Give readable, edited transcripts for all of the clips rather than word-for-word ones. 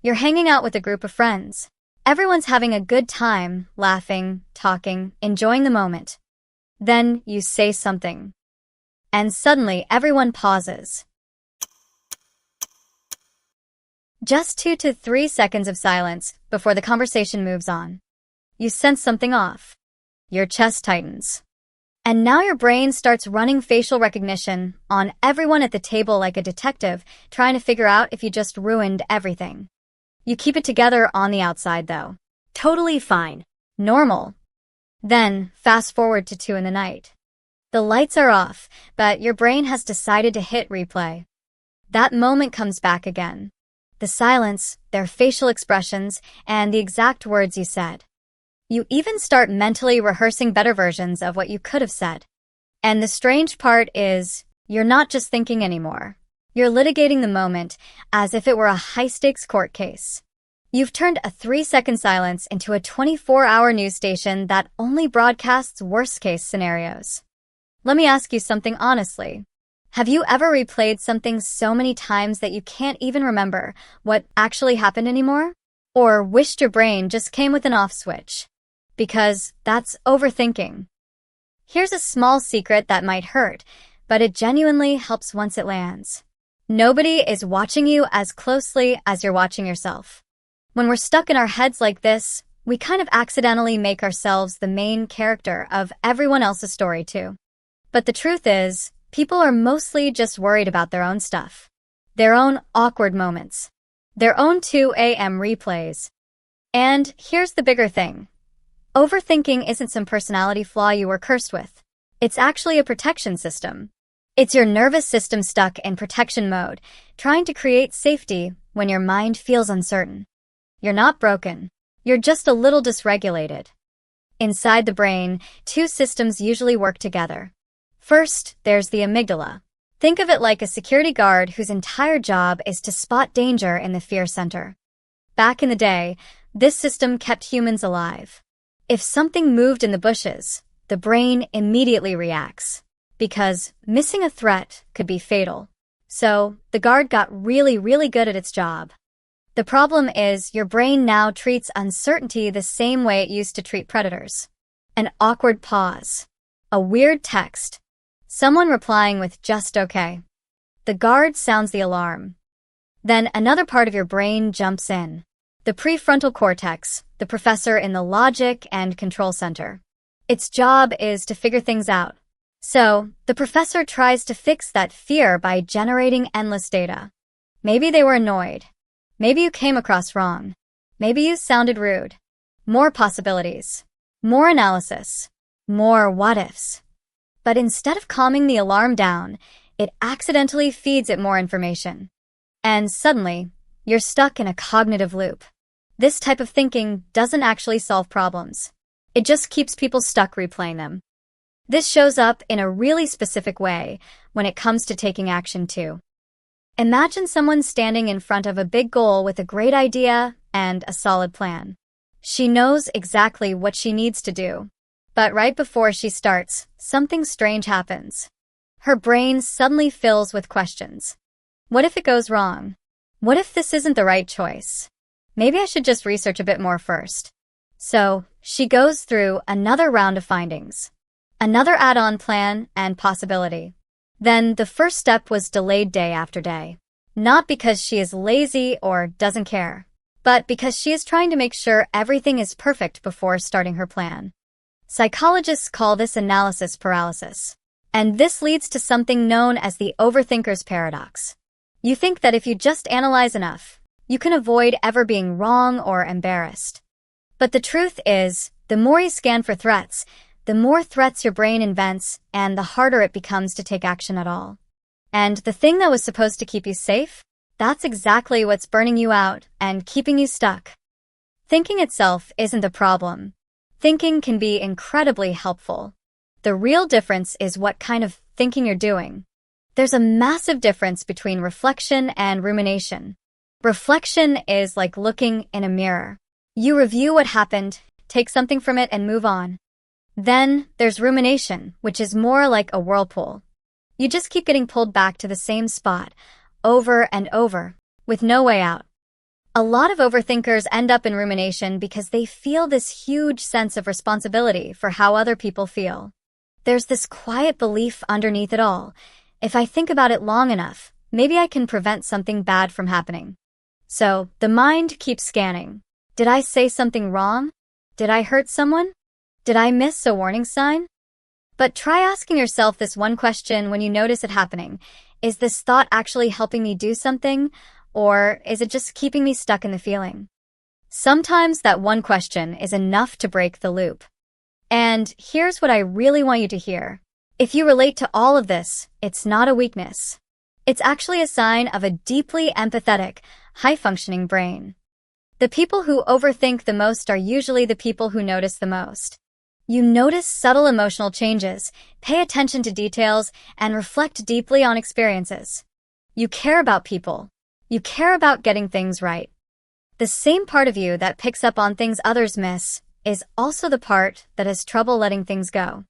You're hanging out with a group of friends. Everyone's having a good time, laughing, talking, enjoying the moment. Then you say something. And suddenly everyone pauses. Just 2 to 3 seconds of silence before the conversation moves on. You sense something off. Your chest tightens. And now your brain starts running facial recognition on everyone at the table like a detective, trying to figure out if you just ruined everything. You keep it together on the outside, though. Totally fine. Normal. Then, fast forward to 2 in the night. The lights are off, but your brain has decided to hit replay. That moment comes back again. The silence, their facial expressions, and the exact words you said. You even start mentally rehearsing better versions of what you could have said. And the strange part is, you're not just thinking anymore. You're litigating the moment as if it were a high-stakes court case. You've turned a 3-second silence into a 24-hour news station that only broadcasts worst-case scenarios. Let me ask you something honestly. Have you ever replayed something so many times that you can't even remember what actually happened anymore? Or wished your brain just came with an off switch? Because that's overthinking. Here's a small secret that might hurt, but it genuinely helps once it lands. Nobody is watching you as closely as you're watching yourself. When we're stuck in our heads like this, we kind of accidentally make ourselves the main character of everyone else's story too. But the truth is, people are mostly just worried about their own stuff. Their own awkward moments. Their own 2 a.m. replays. And here's the bigger thing. Overthinking isn't some personality flaw you were cursed with. It's actually a protection system. It's your nervous system stuck in protection mode, trying to create safety when your mind feels uncertain. You're not broken. You're just a little dysregulated. Inside the brain, 2 systems usually work together. First, there's the amygdala. Think of it like a security guard whose entire job is to spot danger in the fear center. Back in the day, this system kept humans alive. If something moved in the bushes, the brain immediately reacts, because missing a threat could be fatal. So, the guard got really good at its job. The problem is your brain now treats uncertainty the same way it used to treat predators. An awkward pause. A weird text. Someone replying with just okay. The guard sounds the alarm. Then another part of your brain jumps in. The prefrontal cortex, the professor in the logic and control center. Its job is to figure things out. So, the professor tries to fix that fear by generating endless data. Maybe they were annoyed. Maybe you came across wrong. Maybe you sounded rude. More possibilities. More analysis. More what-ifs. But instead of calming the alarm down, it accidentally feeds it more information. And suddenly, you're stuck in a cognitive loop. This type of thinking doesn't actually solve problems. It just keeps people stuck replaying them. This shows up in a really specific way when it comes to taking action too. Imagine someone standing in front of a big goal with a great idea and a solid plan. She knows exactly what she needs to do. But right before she starts, something strange happens. Her brain suddenly fills with questions. What if it goes wrong? What if this isn't the right choice? Maybe I should just research a bit more first. So, she goes through another round of findings. Another add-on plan and possibility. Then the first step was delayed day after day. Not because she is lazy or doesn't care, but because she is trying to make sure everything is perfect before starting her plan. Psychologists call this analysis paralysis. And this leads to something known as the overthinker's paradox. You think that if you just analyze enough, you can avoid ever being wrong or embarrassed. But the truth is, the more you scan for threats, the more threats your brain invents and the harder it becomes to take action at all. And the thing that was supposed to keep you safe, that's exactly what's burning you out and keeping you stuck. Thinking itself isn't the problem. Thinking can be incredibly helpful. The real difference is what kind of thinking you're doing. There's a massive difference between reflection and rumination. Reflection is like looking in a mirror. You review what happened, take something from it, and move on. Then there's rumination, which is more like a whirlpool. You just keep getting pulled back to the same spot, over and over, with no way out. A lot of overthinkers end up in rumination because they feel this huge sense of responsibility for how other people feel. There's this quiet belief underneath it all. If I think about it long enough, maybe I can prevent something bad from happening. So, the mind keeps scanning. Did I say something wrong? Did I hurt someone? Did I miss a warning sign? But try asking yourself this one question when you notice it happening. Is this thought actually helping me do something, or is it just keeping me stuck in the feeling? Sometimes that one question is enough to break the loop. And here's what I really want you to hear. If you relate to all of this, it's not a weakness. It's actually a sign of a deeply empathetic, high-functioning brain. The people who overthink the most are usually the people who notice the most. You notice subtle emotional changes, pay attention to details, and reflect deeply on experiences. You care about people. You care about getting things right. The same part of you that picks up on things others miss is also the part that has trouble letting things go.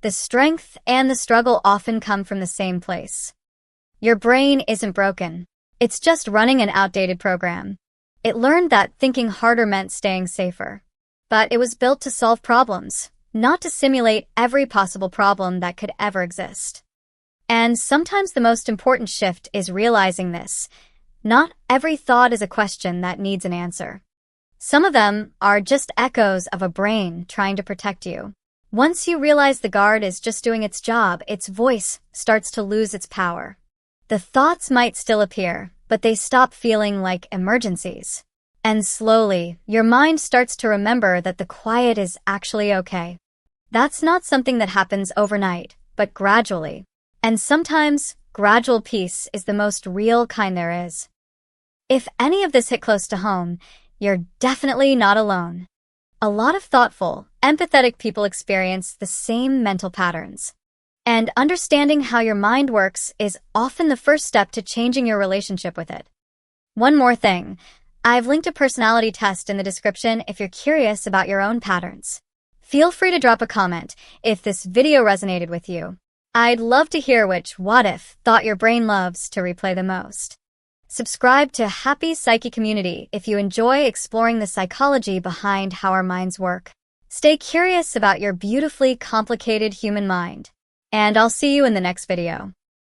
The strength and the struggle often come from the same place. Your brain isn't broken. It's just running an outdated program. It learned that thinking harder meant staying safer. But it was built to solve problems, not to simulate every possible problem that could ever exist. And sometimes the most important shift is realizing this. Not every thought is a question that needs an answer. Some of them are just echoes of a brain trying to protect you. Once you realize the guard is just doing its job, its voice starts to lose its power. The thoughts might still appear, but they stop feeling like emergencies. And slowly, your mind starts to remember that the quiet is actually okay. That's not something that happens overnight, but gradually. And sometimes, gradual peace is the most real kind there is. If any of this hit close to home, you're definitely not alone. A lot of thoughtful, empathetic people experience the same mental patterns. And understanding how your mind works is often the first step to changing your relationship with it. One more thing. I've linked a personality test in the description if you're curious about your own patterns. Feel free to drop a comment if this video resonated with you. I'd love to hear which what-if thought your brain loves to replay the most. Subscribe to Happy Psyche Community if you enjoy exploring the psychology behind how our minds work. Stay curious about your beautifully complicated human mind. And I'll see you in the next video.